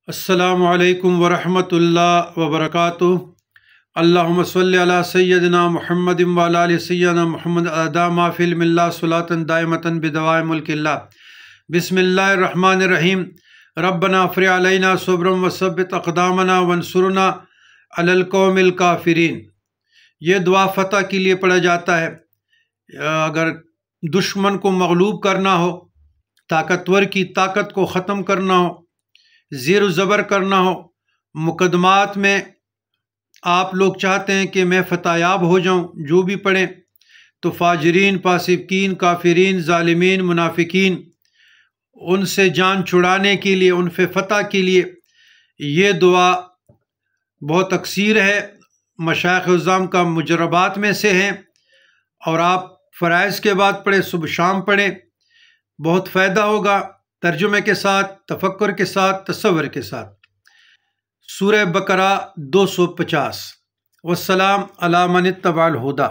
السلام علیکم ورحمۃ اللہ وبرکاتہ۔ اللہم صلی علی سیدنا محمد وعلی آل سیدنا محمد ما فی علم اللہ صلاۃ دائمۃ بدوام ملک اللہ۔ بسم اللہ الرحمن الرحیم۔ ربنا افرغ علینا صبرا وثبت اقدامنا وانصرنا علی القوم الکافرین۔ یہ دعا فتح کے لیے پڑھا جاتا ہے۔ اگر دشمن کو مغلوب کرنا ہو، طاقتور کی طاقت کو ختم کرنا ہو، زیر و زبر کرنا ہو، مقدمات میں آپ لوگ چاہتے ہیں کہ میں فتح یاب ہو جاؤں، جو بھی پڑھیں، تو فاجرین، فاسقین، کافرین، ظالمین، منافقین، ان سے جان چھڑانے کے لیے، ان پہ فتح کے لیے یہ دعا بہت اکثیر ہے، مشائخ عظام کا مجربات میں سے ہیں، اور آپ فرائض کے بعد پڑھیں، صبح شام پڑھیں، بہت فائدہ ہوگا، ترجمے کے ساتھ، تفکر کے ساتھ، تصور کے ساتھ۔ سورہ بقرہ 250۔ والسلام علی من اتبع الہدی۔